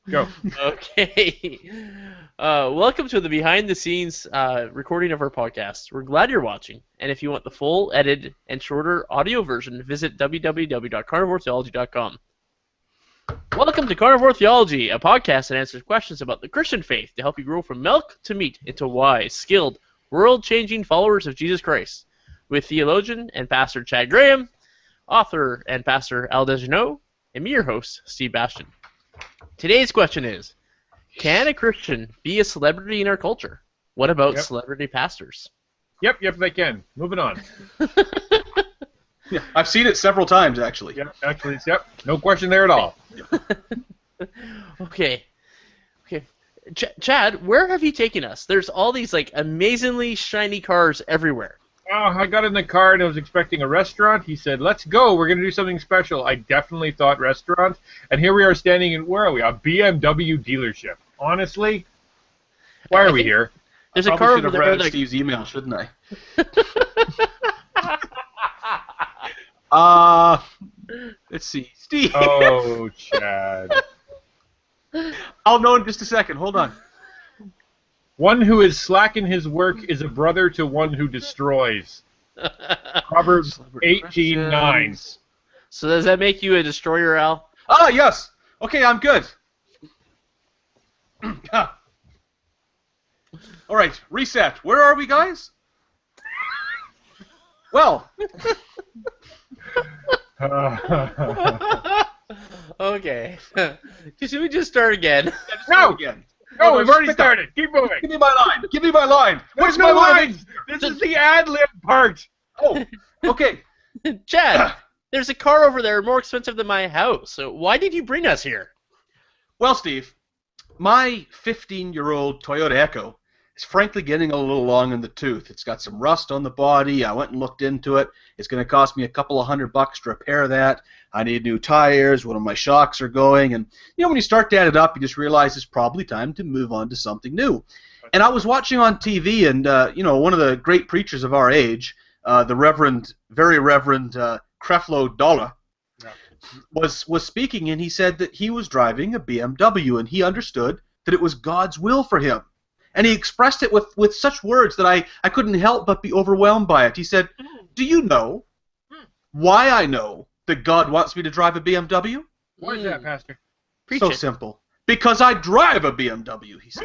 Go. Okay. Welcome to the behind-the-scenes recording of our podcast. We're glad you're watching, and if you want the full, edited, and shorter audio version, visit www.carnivoretheology.com. Welcome to Carnivore Theology, a podcast that answers questions about the Christian faith to help you grow from milk to meat into wise, skilled, world-changing followers of Jesus Christ, with theologian and pastor Chad Graham, author and pastor Al Dejanot, and me, your host, Steve Bastian. Today's question is, can a Christian be a celebrity in our culture? What about celebrity pastors? Yep, they can. Moving on. Yeah, I've seen it several times, actually. Yep. No question there at all. Okay. Chad, where have you taken us? There's all these amazingly shiny cars everywhere. Oh, I got in the car and I was expecting a restaurant. He said, let's go. We're going to do something special. I definitely thought restaurant. And here we are standing in, where are we? A BMW dealership. Honestly, why are we here? There's a car over there. I should have read Steve's email, shouldn't I? Let's see. Steve. Oh, Chad. I'll know in just a second. Hold on. One who is slack in his work is a brother to one who destroys. Proverbs 18:9. So does that make you a destroyer, Al? Ah, yes. Okay, I'm good. All right, reset. Where are we, guys? Well. Okay. Should we just start again? No! No, we've already started. Keep moving. Give me my line. Where's my lines? This is the ad-lib part. Oh, okay. Chad, there's a car over there more expensive than my house. So why did you bring us here? Well, Steve, my 15-year-old Toyota Echo is frankly getting a little long in the tooth. It's got some rust on the body. I went and looked into it. It's going to cost me a couple of $100 to repair that. I need new tires. One of my shocks are going. And, when you start to add it up, you just realize it's probably time to move on to something new. And I was watching on TV, and, one of the great preachers of our age, the very Reverend Creflo Dollar, was speaking, and he said that he was driving a BMW, and he understood that it was God's will for him. And he expressed it with such words that I couldn't help but be overwhelmed by it. He said, do you know why I know that God wants me to drive a BMW? Why is that, Pastor? So simple. Because I drive a BMW, he said.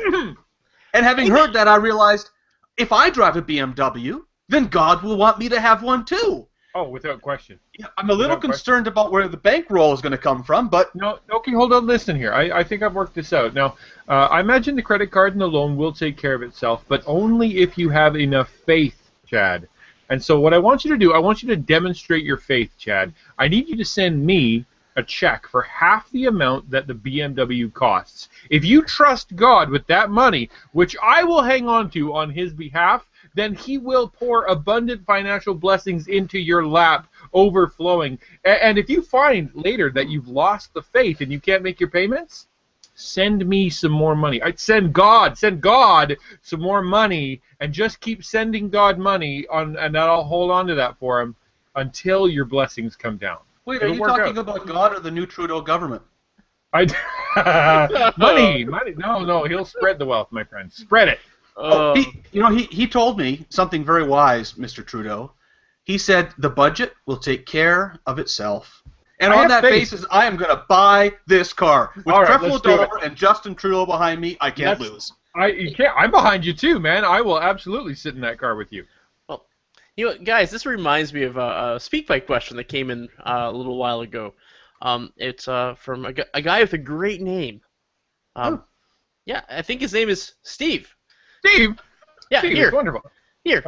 And having heard that, I realized, if I drive a BMW, then God will want me to have one too. Oh, without question. Yeah, I'm a little concerned about where the bankroll is going to come from, but... No, okay, hold on, listen here. I think I've worked this out. Now, I imagine the credit card and the loan will take care of itself, but only if you have enough faith, Chad. And so what I want you to do, I want you to demonstrate your faith, Chad. I need you to send me a check for half the amount that the BMW costs. If you trust God with that money, which I will hang on to on his behalf, then he will pour abundant financial blessings into your lap, overflowing. And if you find later that you've lost the faith and you can't make your payments, send me some more money. I'd send God some more money, and just keep sending God money, and I'll hold on to that for him until your blessings come down. Wait, are you talking about God or the new Trudeau government? Money. No, he'll spread the wealth, my friend. Spread it. He told me something very wise, Mr. Trudeau. He said the budget will take care of itself. And on that basis, I am going to buy this car. With Creflo Dollar and Justin Trudeau behind me, I can't lose. You can't. I'm behind you too, man. I will absolutely sit in that car with you. Well, guys, this reminds me of a SpeakPipe question that came in a little while ago. It's from a guy with a great name. Yeah, I think his name is Steve. Steve? Yeah, Steve, here. It's wonderful. Here,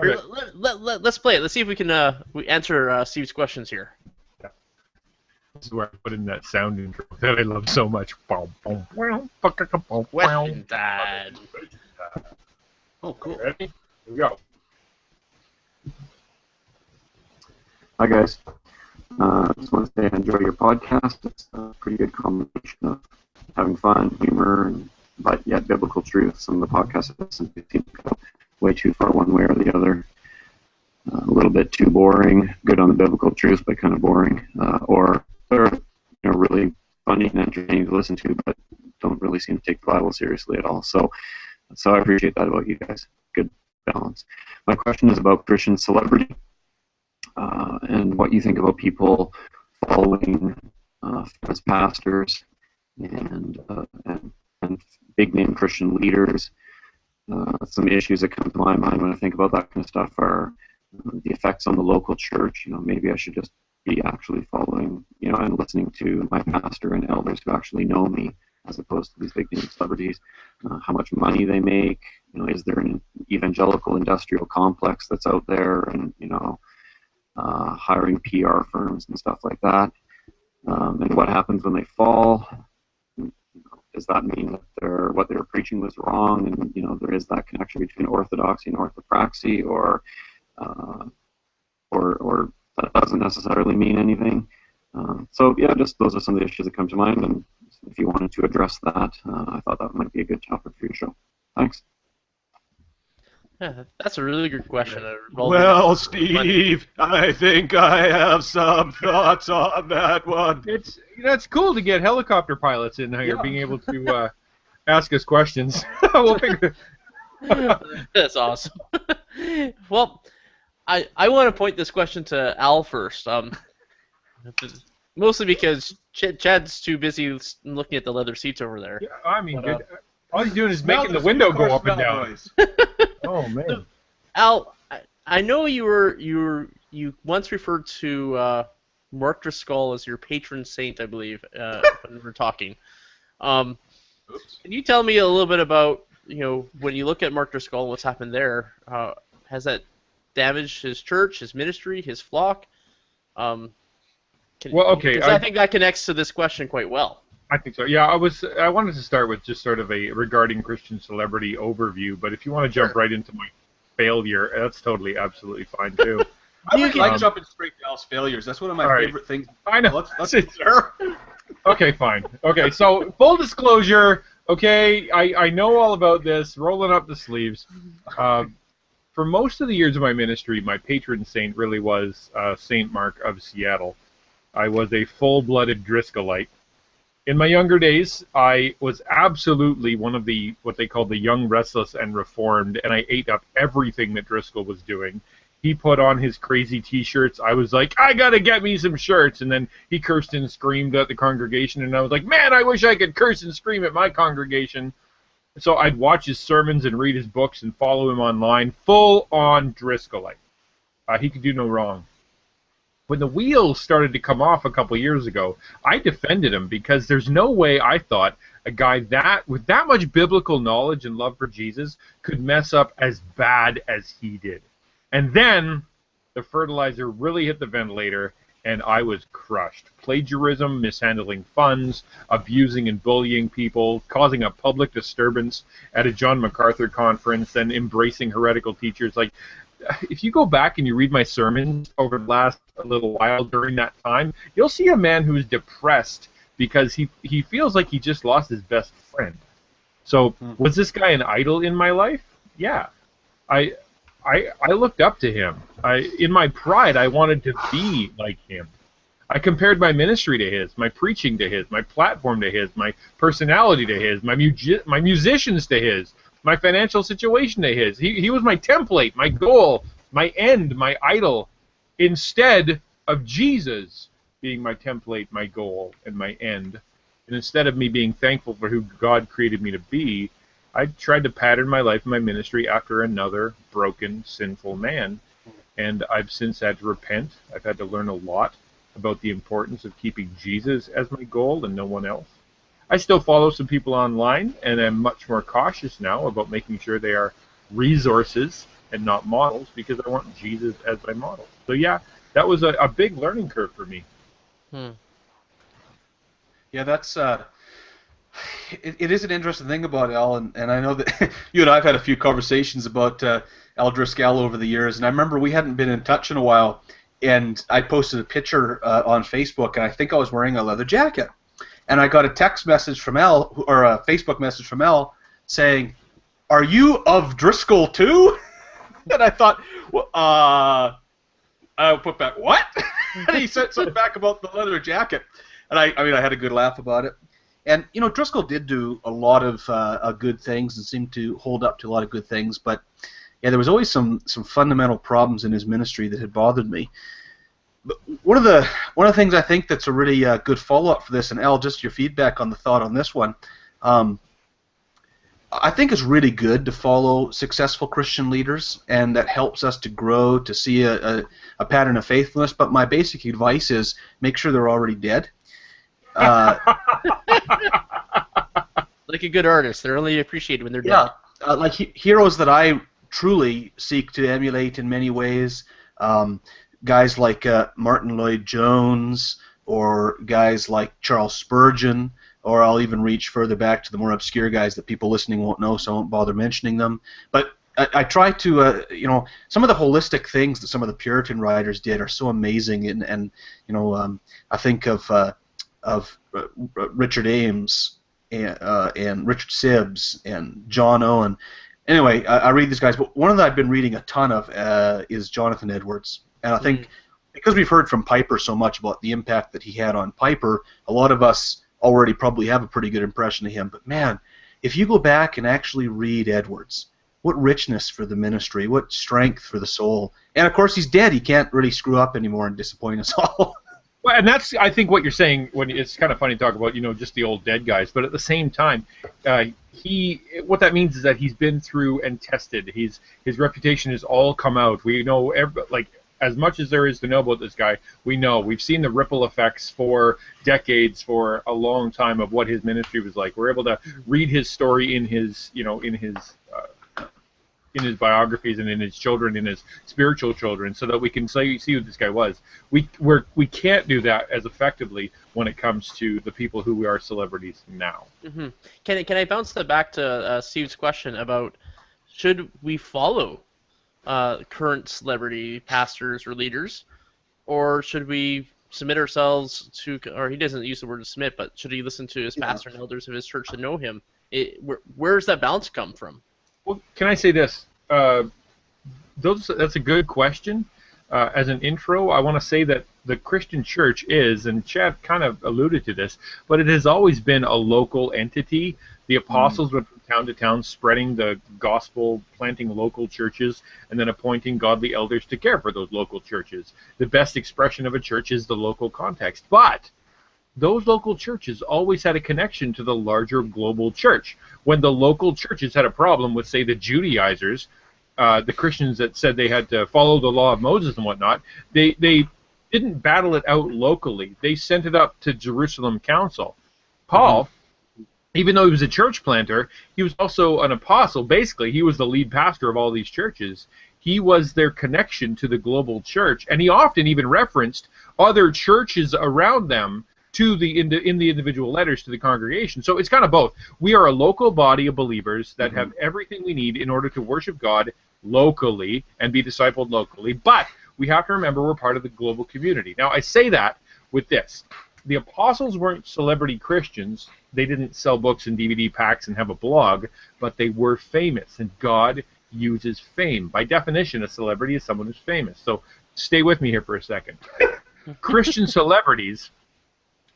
let's play it. Let's see if we can we answer Steve's questions here. Yeah. This is where I put in that sound intro that I love so much. Question time. Oh, cool. Ready? Here we go. Hi, guys. I just want to say I enjoy your podcast. It's a pretty good combination of having fun, humor, but yet biblical truth. Some of the podcasts I've listened to seem to go way too far one way or the other. A little bit too boring. Good on the biblical truth, but kind of boring. Or really funny and entertaining to listen to, but don't really seem to take the Bible seriously at all. So I appreciate that about you guys. Good balance. My question is about Christian celebrity and what you think about people following famous pastors and big name Christian leaders. Some issues that come to my mind when I think about that kind of stuff are the effects on the local church. Maybe I should just be actually following, and listening to my pastor and elders who actually know me, as opposed to these big name celebrities. How much money they make. Is there an evangelical industrial complex that's out there, and hiring PR firms and stuff like that. And what happens when they fall? Does that mean that what they're preaching was wrong, and there is that connection between orthodoxy and orthopraxy, or that doesn't necessarily mean anything? So yeah, just those are some of the issues that come to mind, and if you wanted to address that, I thought that might be a good topic for your show. Thanks. Yeah, that's a really good question. Well, Steve, I think I have some thoughts on that one. It's cool to get helicopter pilots in here being able to ask us questions. We'll figure. That's awesome. Well, I want to point this question to Al first. Mostly because Chad's too busy looking at the leather seats over there. Yeah, I mean, all he's doing is making the window go up and down. Oh man. Al, I know you once referred to Mark Driscoll as your patron saint, I believe, when we were talking. Can you tell me a little bit about, when you look at Mark Driscoll and what's happened there, has that damaged his church, his ministry, his flock? Well, okay. I think that connects to this question quite well. I think so. Yeah, I wanted to start with just sort of a regarding Christian celebrity overview, but if you want to jump right into my failure, that's totally, absolutely fine too. I like jumping straight to Al's failures. That's one of my favorite things. I know. Let's sir. Okay, fine. Okay, so full disclosure. Okay, I know all about this. Rolling up the sleeves. For most of the years of my ministry, my patron saint really was Saint Mark of Seattle. I was a full-blooded Driscollite. In my younger days, I was absolutely one of what they call the young, restless, and reformed, and I ate up everything that Driscoll was doing. He put on his crazy T-shirts. I was like, I gotta get me some shirts, and then he cursed and screamed at the congregation, and I was like, man, I wish I could curse and scream at my congregation. So I'd watch his sermons and read his books and follow him online, full-on Driscollite. He could do no wrong. When the wheels started to come off a couple years ago, I defended him because there's no way I thought a guy with that much biblical knowledge and love for Jesus could mess up as bad as he did. And then the fertilizer really hit the ventilator, and I was crushed. Plagiarism, mishandling funds, abusing and bullying people, causing a public disturbance at a John MacArthur conference, and embracing heretical teachers. Like, if you go back and you read my sermons over the last little while during that time, you'll see a man who's depressed because he feels like he just lost his best friend. So was this guy an idol in my life? Yeah. I looked up to him. In my pride, I wanted to be like him. I compared my ministry to his, my preaching to his, my platform to his, my personality to his, my musicians to his, my financial situation to his. He was my template, my goal, my end, my idol, instead of Jesus being my template, my goal, and my end. And instead of me being thankful for who God created me to be, I tried to pattern my life and my ministry after another broken, sinful man. And I've since had to repent. I've had to learn a lot about the importance of keeping Jesus as my goal and no one else. I still follow some people online, and I'm much more cautious now about making sure they are resources and not models, because I want Jesus as my model. So yeah, that was a big learning curve for me. Yeah, that's it is an interesting thing about Al, and I know that you and I have had a few conversations about Al Driscoll over the years, and I remember we hadn't been in touch in a while, and I posted a picture on Facebook, and I think I was wearing a leather jacket. And I got a text message from Al, or a Facebook message from Al, saying, "Are you of Driscoll too?" And I thought, I put back, what? And he said something back about the leather jacket. And I mean, I had a good laugh about it. And you know, Driscoll did do a lot of good things and seemed to hold up to a lot of good things. But yeah, there was always some fundamental problems in his ministry that had bothered me. But one of the things I think that's a really good follow-up for this, and Al, just your feedback on the thought on this one. I think it's really good to follow successful Christian leaders, and that helps us to grow, to see a pattern of faithfulness. But my basic advice is make sure they're already dead. Like a good artist, they're only appreciated when they're dead. Yeah, like heroes that I truly seek to emulate in many ways. Guys like Martin Lloyd-Jones, or guys like Charles Spurgeon, or I'll even reach further back to the more obscure guys that people listening won't know, so I won't bother mentioning them. But I try to, you know, some of the holistic things that some of the Puritan writers did are so amazing, and you know, I think of Richard Ames and Richard Sibbs and John Owen. Anyway, I read these guys, but one of them I've been reading a ton of is Jonathan Edwards, and I think because we've heard from Piper so much about the impact that he had on Piper, a lot of us already probably have a pretty good impression of him. But man, if you go back and actually read Edwards, what richness for the ministry, what strength for the soul. And of course he's dead, he can't really screw up anymore and disappoint us all. Well, and that's, I think, what you're saying. When it's kind of funny to talk about, you know, just the old dead guys, but at the same time, what that means is that he's been through and tested. His reputation has all come out. We know, as much as there is to know about this guy, we've seen the ripple effects for decades, for a long time, of what his ministry was like. We're able to read his story in his biographies and in his children, in his spiritual children, so that we can see who this guy was. We can't do that as effectively when it comes to the people who are celebrities now. Mm-hmm. Can I bounce that back to Steve's question about should we follow current celebrity pastors or leaders, or should we submit ourselves to, or he doesn't use the word submit, but should he listen to his pastor and elders of his church to know him? Where does that balance come from? Well, can I say this? That's a good question. As an intro, I want to say that the Christian church is, and Chad kind of alluded to this, but it has always been a local entity. The apostles went from town to town spreading the gospel, planting local churches, and then appointing godly elders to care for those local churches. The best expression of a church is the local context. But those local churches always had a connection to the larger global church. When the local churches had a problem with, say, the Judaizers, the Christians that said they had to follow the law of Moses and whatnot, they didn't battle it out locally. They sent it up to Jerusalem Council. Paul, even though he was a church planter, he was also an apostle. Basically, he was the lead pastor of all these churches. He was their connection to the global church, and he often even referenced other churches around them in the individual letters to the congregation. So it's kind of both. We are a local body of believers that have everything we need in order to worship God locally and be discipled locally, but we have to remember we're part of the global community. Now, I say that with this. The apostles weren't celebrity Christians. They didn't sell books and DVD packs and have a blog, but they were famous, and God uses fame. By definition, a celebrity is someone who's famous. So stay with me here for a second. Christian celebrities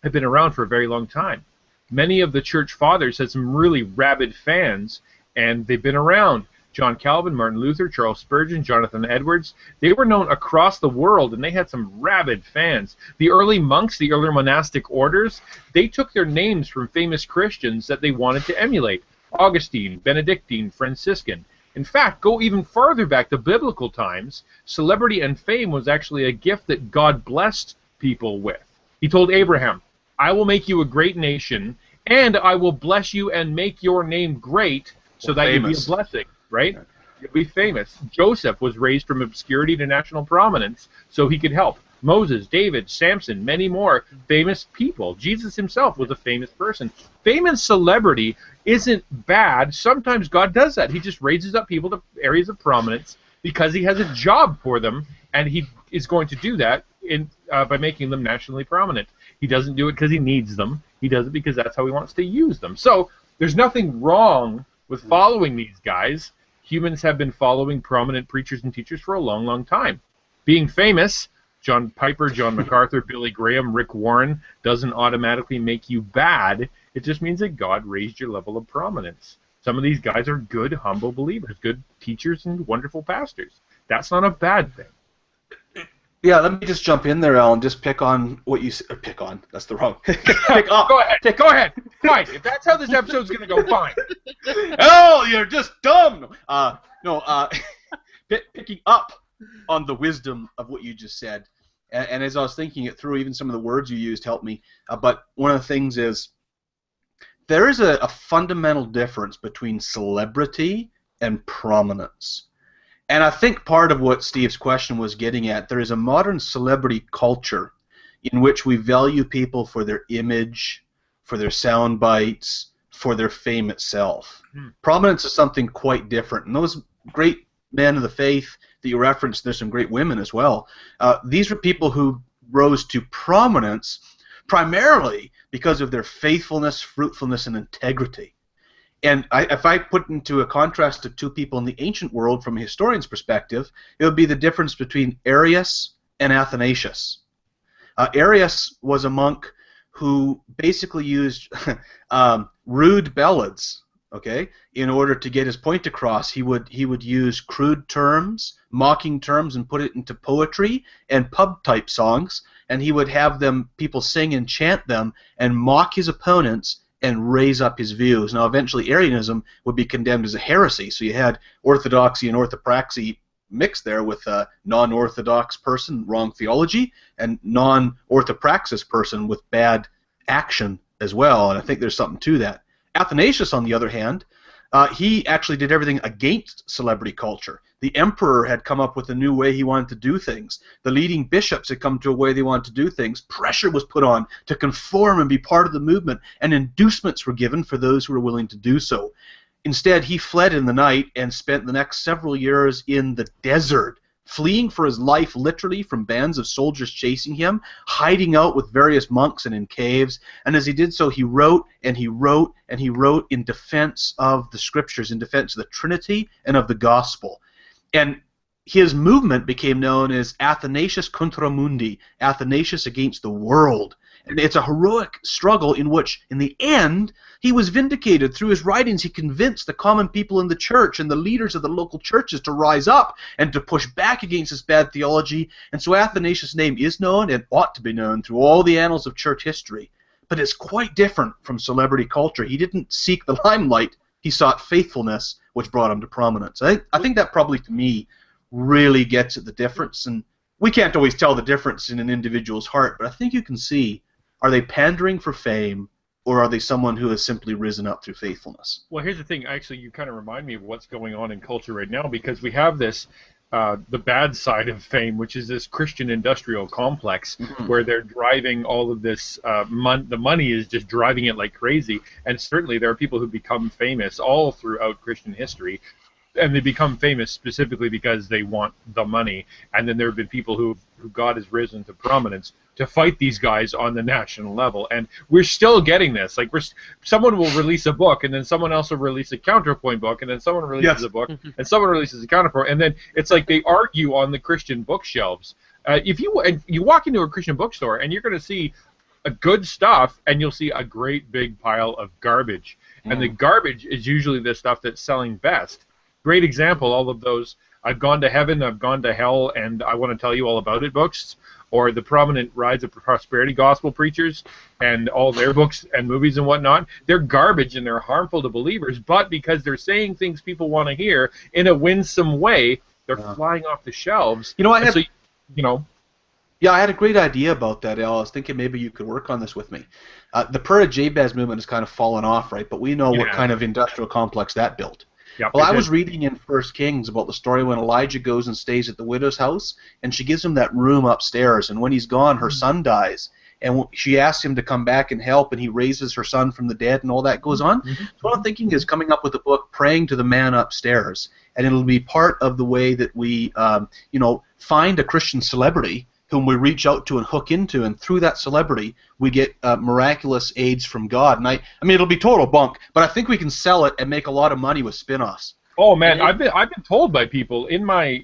have been around for a very long time. Many of the church fathers had some really rabid fans, and they've been around. John Calvin, Martin Luther, Charles Spurgeon, Jonathan Edwards, they were known across the world, and they had some rabid fans. The early monks, the early monastic orders, they took their names from famous Christians that they wanted to emulate. Augustine, Benedictine, Franciscan. In fact, go even farther back to biblical times, celebrity and fame was actually a gift that God blessed people with. He told Abraham, I will make you a great nation, and I will bless you and make your name great so that you'll be a blessing, right? You'll be famous. Joseph was raised from obscurity to national prominence so he could help. Moses, David, Samson, many more famous people. Jesus himself was a famous person. Fame and celebrity isn't bad. Sometimes God does that. He just raises up people to areas of prominence because he has a job for them, and he is going to do that by making them nationally prominent. He doesn't do it because he needs them. He does it because that's how he wants to use them. So there's nothing wrong with following these guys. Humans have been following prominent preachers and teachers for a long, long time. Being famous John Piper, John MacArthur, Billy Graham, Rick Warren doesn't automatically make you bad. It just means that God raised your level of prominence. Some of these guys are good, humble believers, good teachers and wonderful pastors. That's not a bad thing. Yeah, let me just jump in there, Alan. Just pick on what you pick on. That's the wrong. Pick up. Go ahead. Go ahead. Fine. If that's how this episode's going to go, fine. Oh, you're just dumb. Picking up on the wisdom of what you just said, and as I was thinking it through, even some of the words you used helped me. But one of the things is there is a fundamental difference between celebrity and prominence. And I think part of what Steve's question was getting at, there is a modern celebrity culture in which we value people for their image, for their sound bites, for their fame itself. Prominence is something quite different. And those great men of the faith that you referenced, there's some great women as well. These were people who rose to prominence primarily because of their faithfulness, fruitfulness, and integrity. And if I put into a contrast to two people in the ancient world from a historian's perspective, it would be the difference between Arius and Athanasius. Arius was a monk who basically used rude ballads, okay, in order to get his point across. He would use crude terms, mocking terms, and put it into poetry and pub-type songs, and he would have people sing and chant them and mock his opponents and raise up his views. Now, eventually, Arianism would be condemned as a heresy, so you had orthodoxy and orthopraxy mixed there with a non-orthodox person, wrong theology, and non-orthopraxis person with bad action as well, and I think there's something to that. Athanasius, on the other hand, he actually did everything against celebrity culture. The emperor had come up with a new way he wanted to do things. The leading bishops had come to a way they wanted to do things. Pressure was put on to conform and be part of the movement, and inducements were given for those who were willing to do so. Instead, he fled in the night and spent the next several years in the desert, fleeing for his life literally from bands of soldiers chasing him, hiding out with various monks and in caves. And as he did so, he wrote and he wrote and he wrote in defense of the scriptures, in defense of the Trinity and of the gospel. And his movement became known as Athanasius Contra Mundi, Athanasius against the world. And it's a heroic struggle in which, in the end, he was vindicated. Through his writings, he convinced the common people in the church and the leaders of the local churches to rise up and to push back against this bad theology. And so Athanasius' name is known and ought to be known through all the annals of church history. But it's quite different from celebrity culture. He didn't seek the limelight. He sought faithfulness, which brought him to prominence. I think that probably, to me, really gets at the difference. And we can't always tell the difference in an individual's heart, but I think you can see, are they pandering for fame, or are they someone who has simply risen up through faithfulness? Well, here's the thing. Actually, you kind of remind me of what's going on in culture right now, because we have this, the bad side of fame, which is this Christian industrial complex, where they're driving all of this, the money is just driving it like crazy. And certainly there are people who become famous all throughout Christian history, and they become famous specifically because they want the money. And then there have been people who God has risen to prominence to fight these guys on the national level. And we're still getting this. Like, someone will release a book, and then someone else will release a counterpoint book, and then someone releases a book, and someone releases a counterpoint, and then it's like they argue on the Christian bookshelves. If you walk into a Christian bookstore, and you're going to see a good stuff, and you'll see a great big pile of garbage. And the garbage is usually the stuff that's selling best. Great example, all of those I've Gone to Heaven, I've Gone to Hell, and I Want to Tell You All About It books, or the prominent Rise of Prosperity gospel preachers and all their books and movies and whatnot. They're garbage and they're harmful to believers, but because they're saying things people want to hear in a winsome way, they're flying off the shelves. You know, I had a great idea about that, Al. I was thinking maybe you could work on this with me. The Prayer of Jabez movement has kind of fallen off, right? But we know what kind of industrial complex that built. Yep, well, I was reading in 1 Kings about the story when Elijah goes and stays at the widow's house, and she gives him that room upstairs, and when he's gone, her son dies, and she asks him to come back and help, and he raises her son from the dead, and all that goes on. So what I'm thinking is coming up with a book, Praying to the Man Upstairs, and it'll be part of the way that we, find a Christian celebrity whom we reach out to and hook into, and through that celebrity, we get miraculous aids from God. And I mean, it'll be total bunk, but I think we can sell it and make a lot of money with spin-offs. Oh man, I've been told by people in my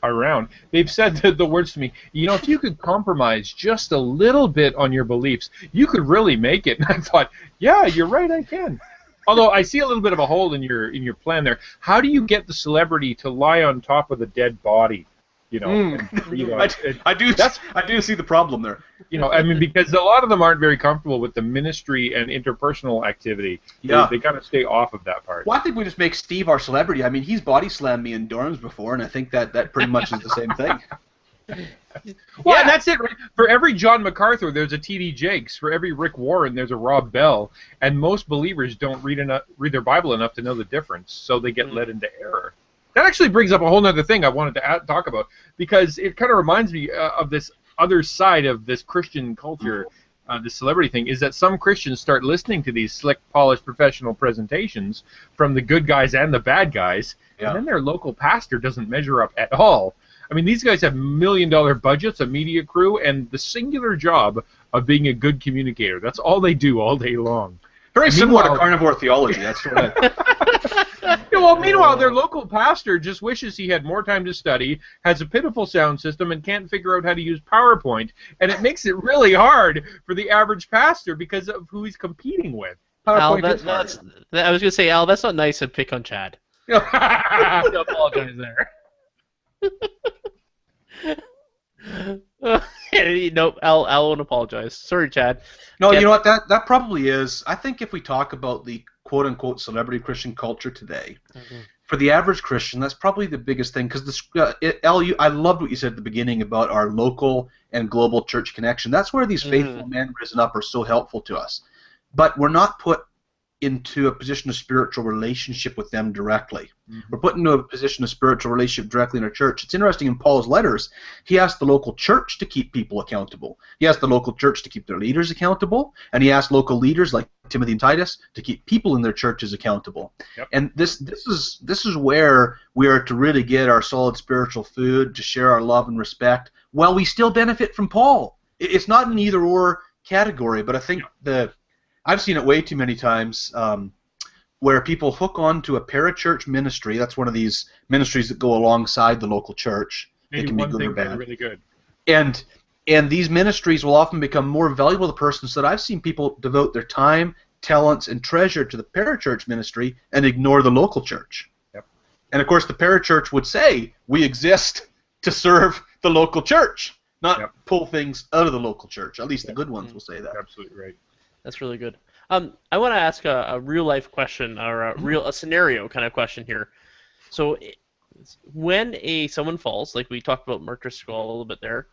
around. They've said the words to me. If you could compromise just a little bit on your beliefs, you could really make it. And I thought, yeah, you're right, I can. Although I see a little bit of a hole in your plan there. How do you get the celebrity to lie on top of the dead body? And breathe on it? I do see the problem there. Because a lot of them aren't very comfortable with the ministry and interpersonal activity. Yeah. They kind of stay off of that part. Well, I think we just make Steve our celebrity. I mean, he's body slammed me in dorms before, and I think that pretty much is the same thing. Well, and that's it, right? For every John MacArthur, there's a T.D. Jakes. For every Rick Warren, there's a Rob Bell. And most believers don't read their Bible enough to know the difference, so they get led into error. That actually brings up a whole other thing I wanted to talk about, because it kind of reminds me of this other side of this Christian culture, this celebrity thing, is that some Christians start listening to these slick, polished, professional presentations from the good guys and the bad guys, and then their local pastor doesn't measure up at all. I mean, these guys have million-dollar budgets, a media crew, and the singular job of being a good communicator. That's all they do all day long. Very similar to Carnivore Theology. That's right. Meanwhile, their local pastor just wishes he had more time to study, has a pitiful sound system, and can't figure out how to use PowerPoint. And it makes it really hard for the average pastor because of who he's competing with. Al, I was going to say, Al, that's not nice to pick on Chad. I apologize there. Nope, Al won't apologize. Sorry, Chad. No, you know what? That probably is. I think if we talk about the quote-unquote celebrity Christian culture today, for the average Christian, that's probably the biggest thing. Because Al, I loved what you said at the beginning about our local and global church connection. That's where these faithful men risen up are so helpful to us. But we're not put into a position of spiritual relationship with them directly. We're put into a position of spiritual relationship directly in our church. It's interesting, in Paul's letters, he asked the local church to keep people accountable. He asked the local church to keep their leaders accountable, and he asked local leaders like Timothy and Titus to keep people in their churches accountable. Yep. And this is where we are to really get our solid spiritual food, to share our love and respect, while we still benefit from Paul. It's not an either-or category, but I think I've seen it way too many times where people hook on to a parachurch ministry. That's one of these ministries that go alongside the local church. Maybe it can be good or bad. Really good. And these ministries will often become more valuable to the person, so that I've seen people devote their time, talents, and treasure to the parachurch ministry and ignore the local church. Yep. And of course, the parachurch would say, we exist to serve the local church, not pull things out of the local church. At least the good ones will say that. You're absolutely right. That's really good. I want to ask a real life question, or a scenario kind of question here. So, when someone falls, like we talked about Mark Driscoll a little bit there,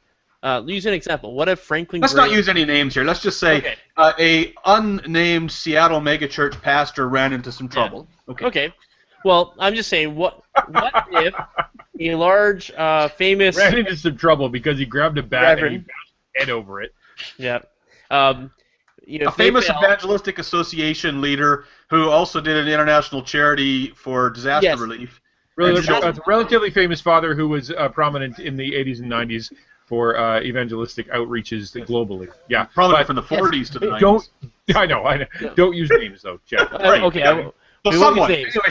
use an example. What if Franklin? Let's not use any names here. Let's just say a unnamed Seattle megachurch pastor ran into some trouble. Yeah. Okay. Well, I'm just saying, what if a large, famous ran into some trouble because he grabbed a bat and he bashed his head over it? Yeah. A famous evangelistic association leader who also did an international charity for disaster relief. A relatively famous father who was prominent in the 80s and 90s for evangelistic outreaches globally. Yeah, probably from the 40s to the 90s. I know. Don't use names though, Jeff. Right. Okay. Yeah. So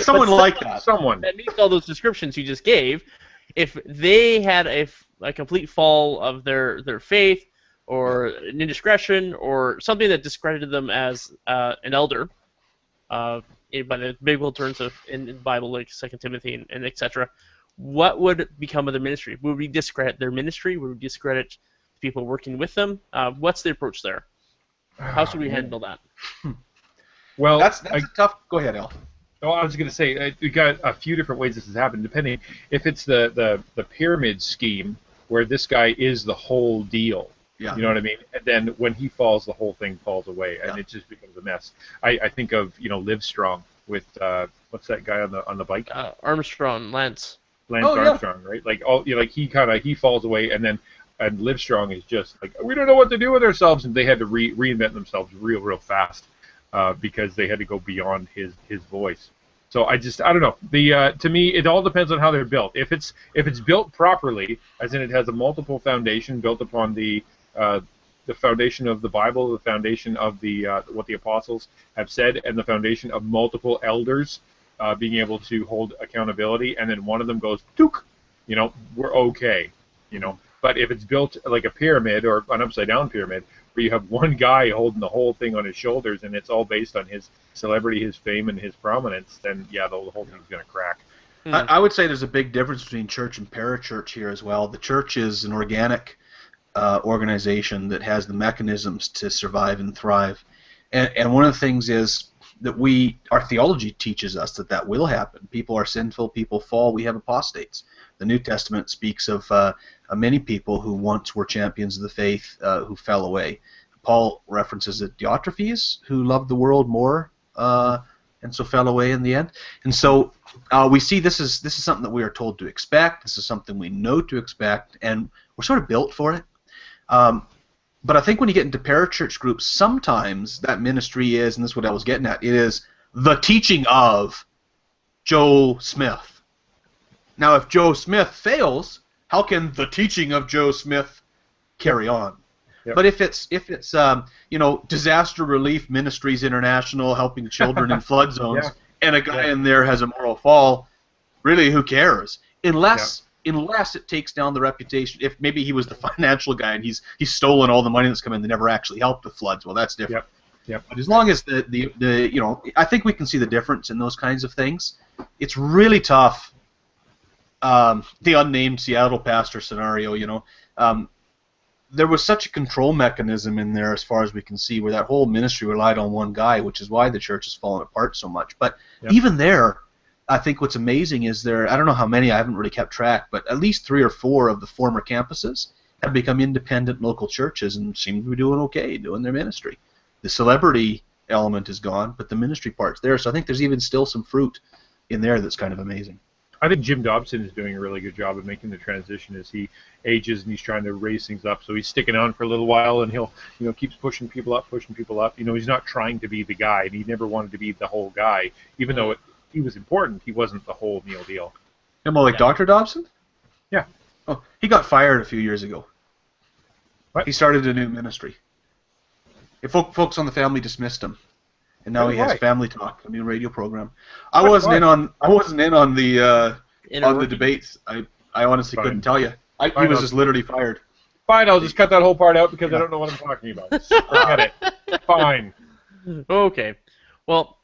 someone like that. Someone that meets all those descriptions you just gave. If they had a complete fall of their faith, or an indiscretion, or something that discredited them as an elder, by the biblical terms in the Bible, like 2 Timothy and etc., what would become of their ministry? Would we discredit their ministry? Would we discredit people working with them? What's the approach there? How should we handle that? Well, that's a tough. Go ahead, Al. Oh, I was going to say we got a few different ways this has happened, depending if it's the pyramid scheme where this guy is the whole deal. Yeah. You know what I mean? And then when he falls, the whole thing falls away, and it just becomes a mess. I think of Livestrong with what's that guy on the bike? Armstrong, Lance Armstrong, right? Like he falls away, and Livestrong is just like, we don't know what to do with ourselves, and they had to reinvent themselves real fast because they had to go beyond his voice. So I don't know. To me, it all depends on how they're built. If it's built properly, as in it has a multiple foundation built upon the foundation of the Bible, the foundation of what the apostles have said, and the foundation of multiple elders being able to hold accountability, and then one of them goes, "Took," we're okay, But if it's built like a pyramid or an upside-down pyramid, where you have one guy holding the whole thing on his shoulders, and it's all based on his celebrity, his fame, and his prominence, then yeah, the whole thing's going to crack. I would say there's a big difference between church and parachurch here as well. The church is an organic organization that has the mechanisms to survive and thrive. And one of the things is that our theology teaches us that will happen. People are sinful, people fall, we have apostates. The New Testament speaks of many people who once were champions of the faith who fell away. Paul references it, Diotrephes, who loved the world more and so fell away in the end. And so we see this is something that we are told to expect. This is something we know to expect, and we're sort of built for it. But I think when you get into parachurch groups, sometimes that ministry is, and this is what I was getting at, it is the teaching of Joe Smith. Now, if Joe Smith fails, how can the teaching of Joe Smith carry on? Yep. But if it's Disaster Relief Ministries International helping children in flood zones, and a guy in there has a moral fall, really, who cares? Unless it takes down the reputation. If maybe he was the financial guy and he's stolen all the money that's come in, they never actually helped the floods. Well, that's different. Yep. But as long as I think we can see the difference in those kinds of things. It's really tough. The unnamed Seattle pastor scenario, there was such a control mechanism in there as far as we can see, where that whole ministry relied on one guy, which is why the church has fallen apart so much. But even there, I think what's amazing is I don't know how many, I haven't really kept track, but at least 3 or 4 of the former campuses have become independent local churches and seem to be doing okay, doing their ministry. The celebrity element is gone, but the ministry part's there, so I think there's even still some fruit in there that's kind of amazing. I think Jim Dobson is doing a really good job of making the transition as he ages, and he's trying to raise things up. So he's sticking on for a little while, and he'll, keeps pushing people up. He's not trying to be the guy, and he never wanted to be the whole guy, even though he was important. He wasn't the whole meal deal. Dr. Dobson? Yeah. Oh, he got fired a few years ago. What? He started a new ministry. Folks on the Family dismissed him. And now he has Family Talk, a new radio program. I wasn't in on the debates. I honestly couldn't tell you. He was just literally fired. Fine, I'll just cut that whole part out because I don't know what I'm talking about. Forget it. Fine. Okay. Well,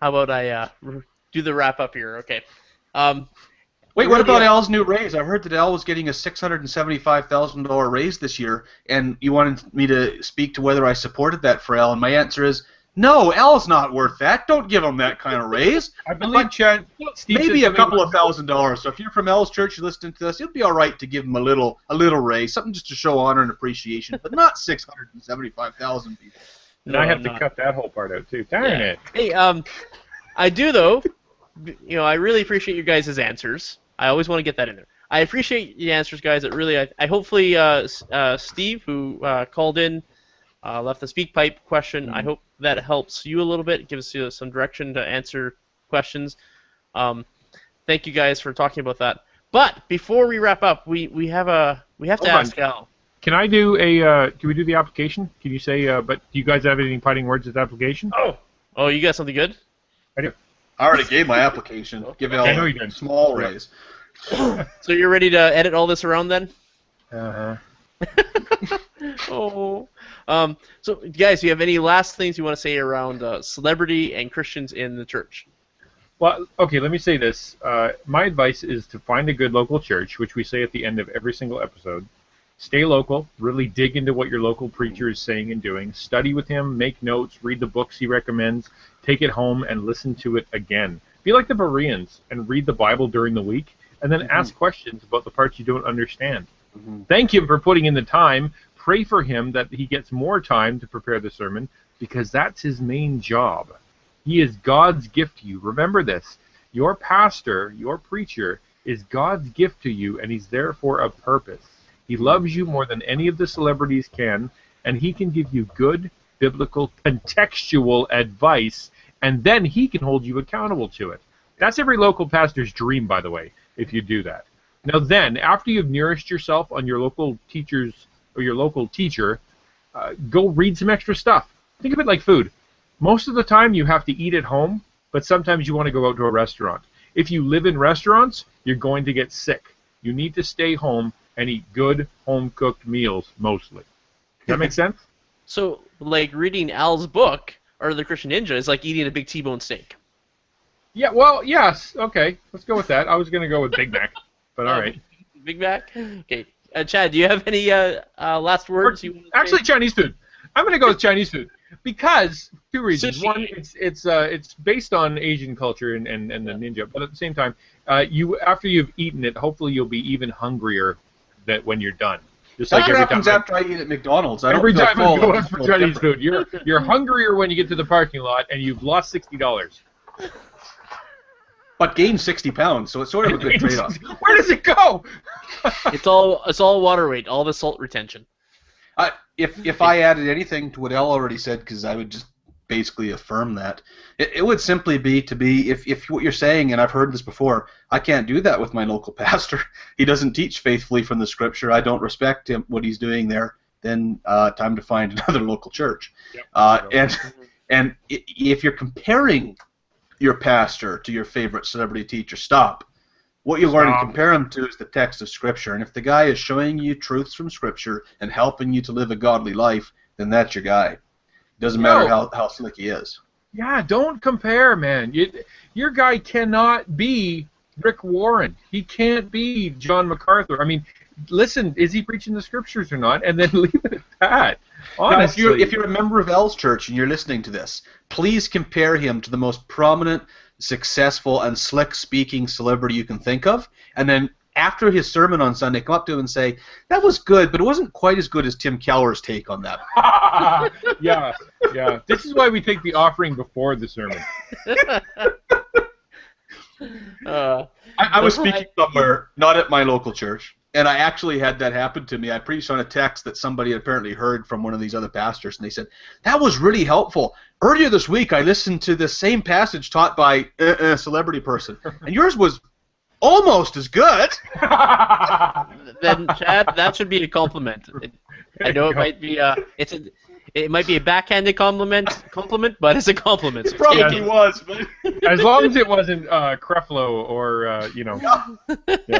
how about I do the wrap up here? Okay. Wait, what about Al's new raise? I heard that Al was getting a $675,000 raise this year, and you wanted me to speak to whether I supported that for Al, and my answer is, no, Al's not worth that. Don't give him that kind of raise. I believe Chad. Maybe a couple of $1,000s. So if you're from Al's church, you're listening to this, it'd be all right to give him a little raise, something just to show honor and appreciation, but not 675,000 people. And I have to cut that whole part out too. Darn it. Hey, I do though. I really appreciate you guys' answers. I always want to get that in there. I appreciate the answers, guys. It really, I hopefully Steve, who called in, left the SpeakPipe question. I hope that helps you a little bit, gives you some direction to answer questions. Thank you guys for talking about that. But before we wrap up, we have to ask Al. Can I do can we do the application? Can you say, but do you guys have any parting words with the application? Oh, you got something good? I do. I already gave my application. Give Al a small raise. So you're ready to edit all this around then? Uh-huh. So, guys, do you have any last things you want to say around celebrity and Christians in the church? Well, okay, let me say this. My advice is to find a good local church, which we say at the end of every single episode. Stay local. Really dig into what your local preacher is saying and doing. Study with him. Make notes. Read the books he recommends. Take it home and listen to it again. Be like the Bereans and read the Bible during the week, and then ask questions about the parts you don't understand. Thank him for putting in the time. Pray for him that he gets more time to prepare the sermon, because that's his main job. He is God's gift to you. Remember this. Your pastor, your preacher, is God's gift to you, and he's there for a purpose. He loves you more than any of the celebrities can, and he can give you good, biblical, contextual advice, and then he can hold you accountable to it. That's every local pastor's dream, by the way, if you do that. Now then, after you've nourished yourself on your local teachers or your local teacher, go read some extra stuff. Think of it like food. Most of the time you have to eat at home, but sometimes you want to go out to a restaurant. If you live in restaurants, you're going to get sick. You need to stay home and eat good home-cooked meals, mostly. Does that make sense? So, like reading Al's book, Art of the Christian Ninja, is like eating a big T-bone steak. Yeah, well, yes. Okay, let's go with that. I was going to go with Big Mac, but all right. Big Mac? Okay. Chad, do you have any last words you want to say? Actually, Chinese food. I'm going to go with Chinese food because two reasons. Sushi. One, it's based on Asian culture and the ninja, but at the same time, after you've eaten it, hopefully you'll be even hungrier when you're done. Just That's like what every happens time after I eat at McDonald's. every feel time I full. go It's out for so Chinese different. food, you're hungrier when you get to the parking lot and you've lost $60. But gained 60 pounds, so it's sort of a good trade-off. Where does it go? It's all water weight, all the salt retention. If I added anything to what Elle already said, because I would just basically affirm that, it would simply be if what you're saying, and I've heard this before, I can't do that with my local pastor. He doesn't teach faithfully from the Scripture. I don't respect him, what he's doing there. Then time to find another local church. Yep. And if you're comparing your pastor to your favorite celebrity teacher, stop. What you learn and compare him to is the text of Scripture. And if the guy is showing you truths from Scripture and helping you to live a godly life, then that's your guy. It doesn't matter how slick he is. Yeah, don't compare, man. Your guy cannot be Rick Warren. He can't be John MacArthur. I mean, listen, is he preaching the Scriptures or not? And then leave it at that. Honestly. Now, if you're a member of Elle's church and you're listening to this, please compare him to the most prominent, successful, and slick-speaking celebrity you can think of, and then after his sermon on Sunday, come up to him and say, that was good, but it wasn't quite as good as Tim Keller's take on that. Yeah. This is why we take the offering before the sermon. I was speaking somewhere, not at my local church, and I actually had that happen to me. I preached on a text that somebody had apparently heard from one of these other pastors, and they said, that was really helpful. Earlier this week, I listened to the same passage taught by a celebrity person, and yours was almost as good. Then, Chad, that should be a compliment. I know it might be it might be a backhanded compliment, but it's a compliment. So It probably was, but As long as it wasn't Creflo or, Yeah.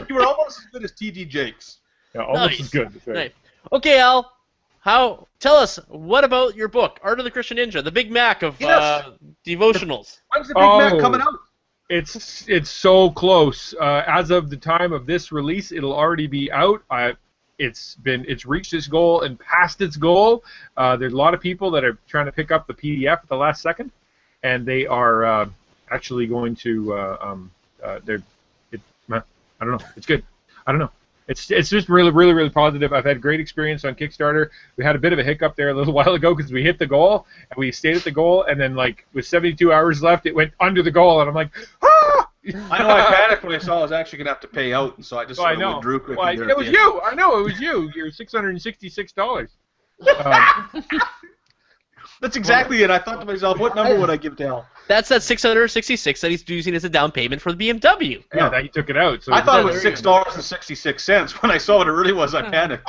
you were almost as good as T.D. Jakes. Yeah, almost Nice. as good. That's right. Nice. Okay, Al. Tell us, what about your book, Art of the Christian Ninja, the Big Mac of devotionals? When's the Big Mac coming out? It's so close. As of the time of this release, it'll already be out. It's reached its goal and passed its goal. There's a lot of people that are trying to pick up the PDF at the last second, and they are actually going to. I don't know. It's good. I don't know. It's just really, really, really positive. I've had great experience on Kickstarter. We had a bit of a hiccup there a little while ago because we hit the goal and we stayed at the goal, and then like with 72 hours left, it went under the goal, and I'm like, ah! I know I panicked when I saw I was actually going to have to pay out, and so I just sort of withdrew quickly. Well, there it was you. I know it was you. You're $666. That's exactly it. I thought to myself, what number would I give to Al? That's that $666 that he's using as a down payment for the BMW. Yeah, that you took it out. So I thought it was $6.66. When I saw what it really was, I panicked.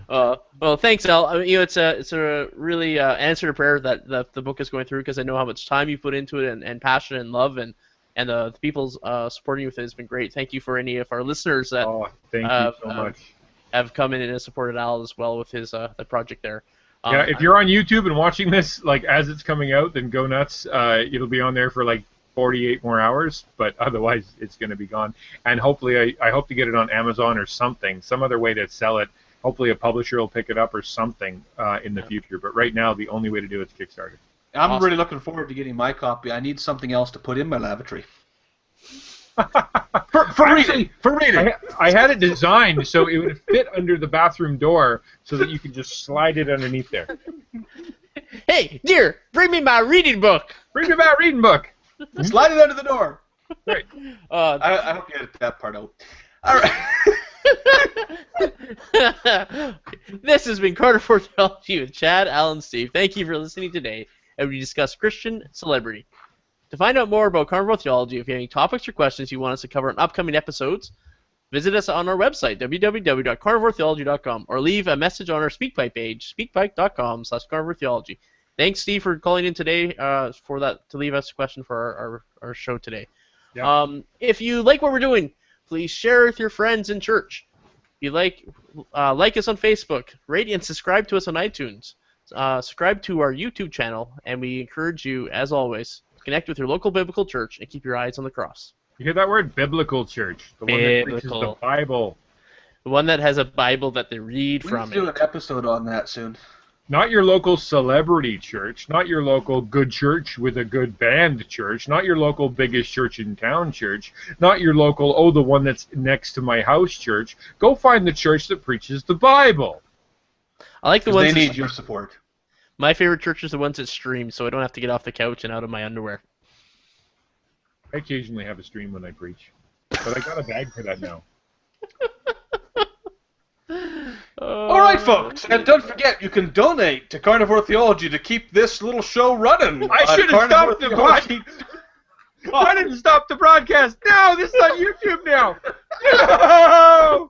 Well, thanks, Al. I mean, it's a really answer to prayer that the book is going through, because I know how much time you put into it and passion and love, and the people's supporting you with it has been great. Thank you for any of our listeners that thank you so much. Have come in and supported Al as well with his the project there. Yeah, if you're on YouTube and watching this like as it's coming out, then go nuts. It'll be on there for like 48 more hours, but otherwise it's going to be gone. And hopefully I hope to get it on Amazon or something, some other way to sell it. Hopefully a publisher will pick it up or something in the future. But right now the only way to do it is Kickstarter. I'm really looking forward to getting my copy. I need something else to put in my lavatory. For reading. I had it designed so it would fit under the bathroom door so that you could just slide it underneath there. Hey, dear, bring me my reading book. Bring me my reading book. Slide it under the door. Right. I hope you edit that part out. All right. This has been Carnivore Theology with Chad, Al, and Steve. Thank you for listening today, and we discuss Christian celebrity. To find out more about Carnivore Theology, if you have any topics or questions you want us to cover in upcoming episodes, visit us on our website, www.carnivoretheology.com, or leave a message on our SpeakPipe page, speakpipe.com/carnivoretheology. Thanks, Steve, for calling in today for that to leave us a question for our show today. Yeah. If you like what we're doing, please share with your friends in church. If you like us on Facebook, rate and subscribe to us on iTunes. Subscribe to our YouTube channel, and we encourage you, as always, to connect with your local biblical church and keep your eyes on the cross. You hear that word? Biblical church. The one that preaches Biblical. the Bible. The one that has a Bible that they read We from need to do it. an episode on that soon. Not your local celebrity church, not your local good church with a good band church, not your local biggest church in town church, not your local, the one that's next to my house church. Go find the church that preaches the Bible. I like the 'Cause ones they that need your support. My favorite church is the ones that stream, so I don't have to get off the couch and out of my underwear. I occasionally have a stream when I preach, but I got a bag for that now. All right, folks, and don't forget you can donate to Carnivore Theology to keep this little show running. I should have stopped the broadcast. I didn't stop the broadcast. No, this is on YouTube now. No!